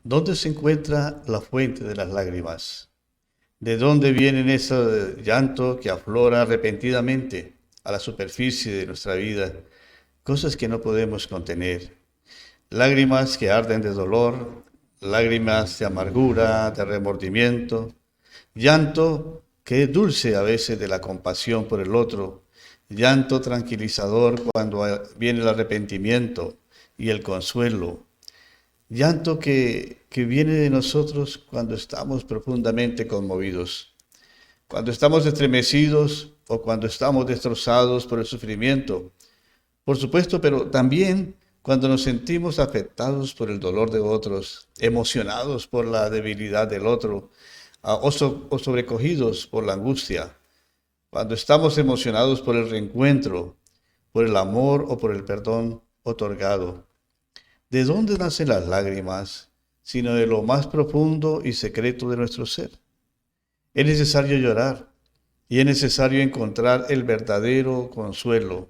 ¿Dónde se encuentra la fuente de las lágrimas? ¿De dónde vienen esos llantos que afloran repentinamente a la superficie de nuestra vida? Cosas que no podemos contener. Lágrimas que arden de dolor, lágrimas de amargura, de remordimiento, llanto que es dulce a veces de la compasión por el otro, llanto tranquilizador cuando viene el arrepentimiento y el consuelo, llanto que viene de nosotros cuando estamos profundamente conmovidos, cuando estamos estremecidos o cuando estamos destrozados por el sufrimiento, por supuesto, pero también cuando nos sentimos afectados por el dolor de otros, emocionados por la debilidad del otro, o sobrecogidos por la angustia, cuando estamos emocionados por el reencuentro, por el amor o por el perdón otorgado. ¿De dónde nacen las lágrimas, sino de lo más profundo y secreto de nuestro ser? Es necesario llorar y es necesario encontrar el verdadero consuelo,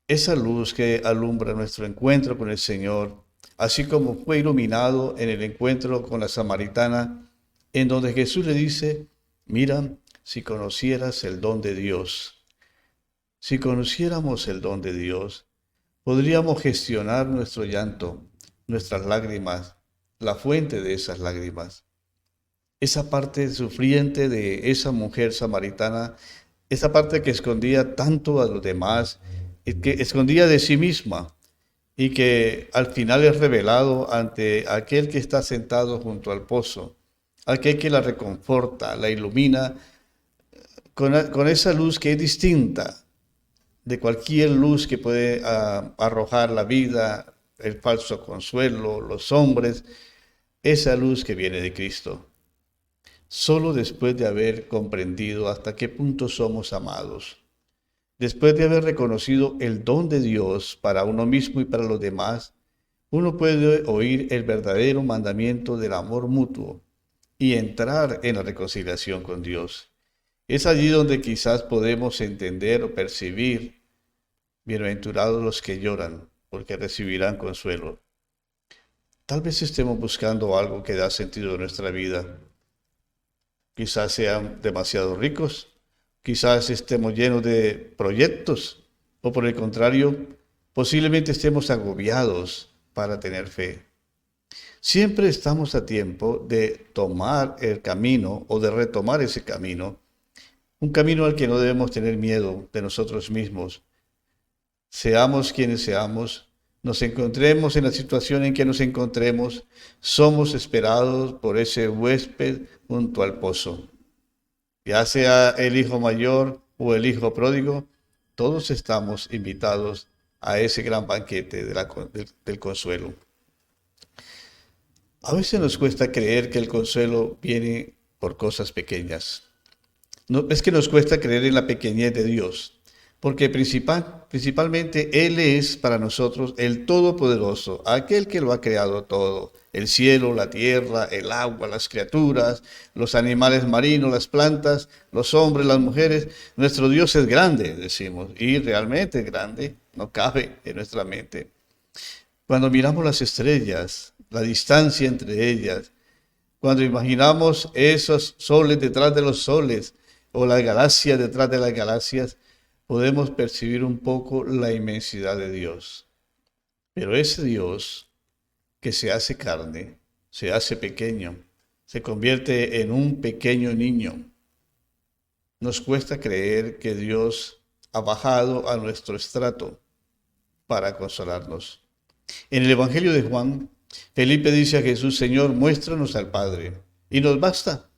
esa luz que alumbra nuestro encuentro con el Señor, así como fue iluminado en el encuentro con la samaritana, en donde Jesús le dice: mira, si conocieras el don de Dios, si conociéramos el don de Dios, podríamos gestionar nuestro llanto, nuestras lágrimas, la fuente de esas lágrimas. Esa parte sufriente de esa mujer samaritana, esa parte que escondía tanto a los demás, que escondía de sí misma y que al final es revelado ante aquel que está sentado junto al pozo, aquel que la reconforta, la ilumina con esa luz que es distinta de cualquier luz que puede arrojar la vida, el falso consuelo, los hombres, esa luz que viene de Cristo. Solo después de haber comprendido hasta qué punto somos amados, después de haber reconocido el don de Dios para uno mismo y para los demás, uno puede oír el verdadero mandamiento del amor mutuo y entrar en la reconciliación con Dios. Es allí donde quizás podemos entender o percibir: bienaventurados los que lloran, porque recibirán consuelo. Tal vez estemos buscando algo que da sentido a nuestra vida. Quizás sean demasiado ricos, quizás estemos llenos de proyectos, o por el contrario, posiblemente estemos agobiados para tener fe. Siempre estamos a tiempo de tomar el camino o de retomar ese camino, un camino al que no debemos tener miedo de nosotros mismos. Seamos quienes seamos, nos encontremos en la situación en que nos encontremos, somos esperados por ese huésped junto al pozo. Ya sea el hijo mayor o el hijo pródigo, todos estamos invitados a ese gran banquete del consuelo. A veces nos cuesta creer que el consuelo viene por cosas pequeñas. No, es que nos cuesta creer en la pequeñez de Dios, porque principalmente Él es para nosotros el Todopoderoso, aquel que lo ha creado todo: el cielo, la tierra, el agua, las criaturas, los animales marinos, las plantas, los hombres, las mujeres. Nuestro Dios es grande, decimos, y realmente es grande, no cabe en nuestra mente. Cuando miramos las estrellas, la distancia entre ellas, cuando imaginamos esos soles detrás de los soles o las galaxias detrás de las galaxias, podemos percibir un poco la inmensidad de Dios. Pero ese Dios que se hace carne, se hace pequeño, se convierte en un pequeño niño. Nos cuesta creer que Dios ha bajado a nuestro estrato para consolarnos. En el Evangelio de Juan, Felipe dice a Jesús: Señor, muéstranos al Padre, y nos basta.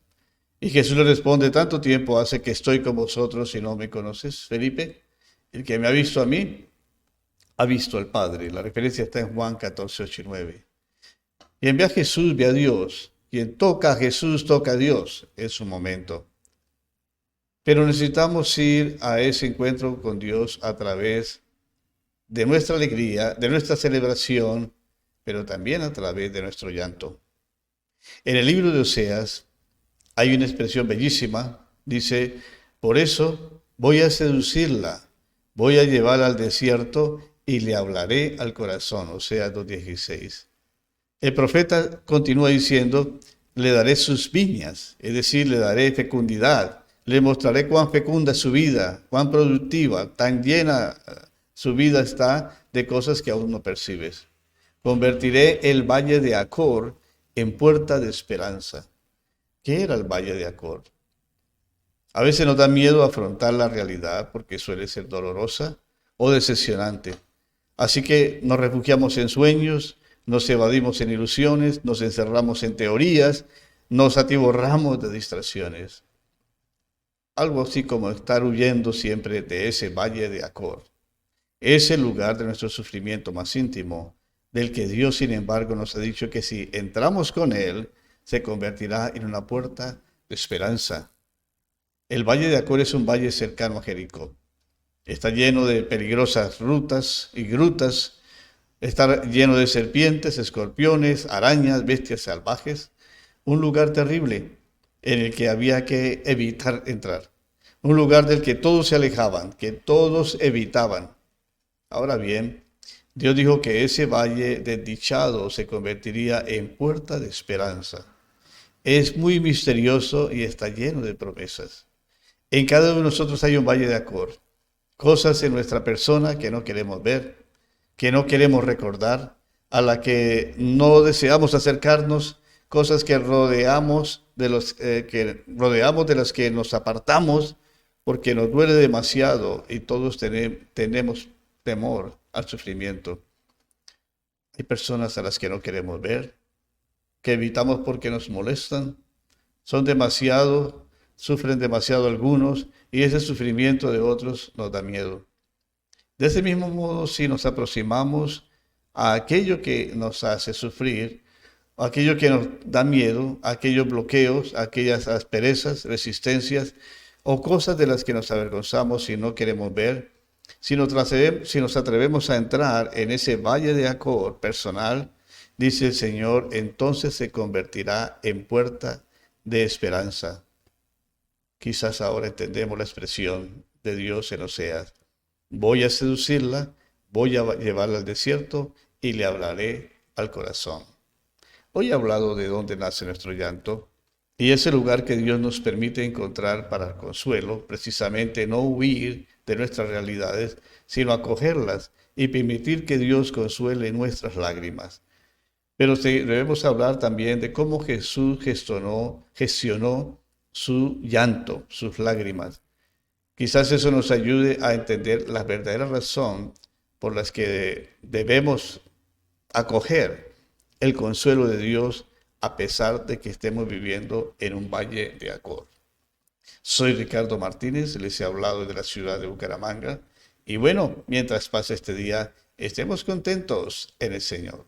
Y Jesús le responde: tanto tiempo hace que estoy con vosotros y no me conoces, Felipe. El que me ha visto a mí, ha visto al Padre. La referencia está en Juan 14, 8 y 9. Quien ve a Jesús, ve a Dios. Quien toca a Jesús, toca a Dios en su momento. Pero necesitamos ir a ese encuentro con Dios a través de nuestra alegría, de nuestra celebración, pero también a través de nuestro llanto. En el libro de Oseas hay una expresión bellísima. Dice: por eso voy a seducirla, voy a llevarla al desierto y le hablaré al corazón. Oseas 2:16. El profeta continúa diciendo, le daré sus viñas, es decir, le daré fecundidad, le mostraré cuán fecunda es su vida, cuán productiva, tan llena su vida está de cosas que aún no percibes. Convertiré el valle de Acor en puerta de esperanza. ¿Qué era el valle de Acor? A veces nos da miedo afrontar la realidad porque suele ser dolorosa o decepcionante. Así que nos refugiamos en sueños, nos evadimos en ilusiones, nos encerramos en teorías, nos atiborramos de distracciones. Algo así como estar huyendo siempre de ese valle de Acor, ese lugar de nuestro sufrimiento más íntimo, del que Dios, sin embargo, nos ha dicho que si entramos con Él, se convertirá en una puerta de esperanza. El valle de Acor es un valle cercano a Jericó. Está lleno de peligrosas rutas y grutas. Está lleno de serpientes, escorpiones, arañas, bestias salvajes. Un lugar terrible en el que había que evitar entrar. Un lugar del que todos se alejaban, que todos evitaban. Ahora bien, Dios dijo que ese valle desdichado se convertiría en puerta de esperanza. Es muy misterioso y está lleno de promesas. En cada uno de nosotros hay un valle de Acor, cosas en nuestra persona que no queremos ver, que no queremos recordar, a la que no deseamos acercarnos, cosas que rodeamos de las que nos apartamos porque nos duele demasiado y todos tenemos temor al sufrimiento. Hay personas a las que no queremos ver, que evitamos porque nos molestan, son demasiado, sufren demasiado algunos y ese sufrimiento de otros nos da miedo. De ese mismo modo, si nos aproximamos a aquello que nos hace sufrir, a aquello que nos da miedo, a aquellos bloqueos, a aquellas asperezas, resistencias o cosas de las que nos avergonzamos y no queremos ver, si nos atrevemos a entrar en ese valle de Acor personal, dice el Señor, entonces se convertirá en puerta de esperanza. Quizás ahora entendemos la expresión de Dios en Oseas. Voy a seducirla, voy a llevarla al desierto y le hablaré al corazón. Hoy he hablado de dónde nace nuestro llanto y ese lugar que Dios nos permite encontrar para el consuelo, precisamente no huir de nuestras realidades, sino acogerlas y permitir que Dios consuele nuestras lágrimas. Pero debemos hablar también de cómo Jesús gestionó su llanto, sus lágrimas. Quizás eso nos ayude a entender la verdadera razón por las que debemos acoger el consuelo de Dios a pesar de que estemos viviendo en un valle de Acor. Soy Ricardo Martínez, les he hablado de la ciudad de Bucaramanga y bueno, mientras pase este día, estemos contentos en el Señor.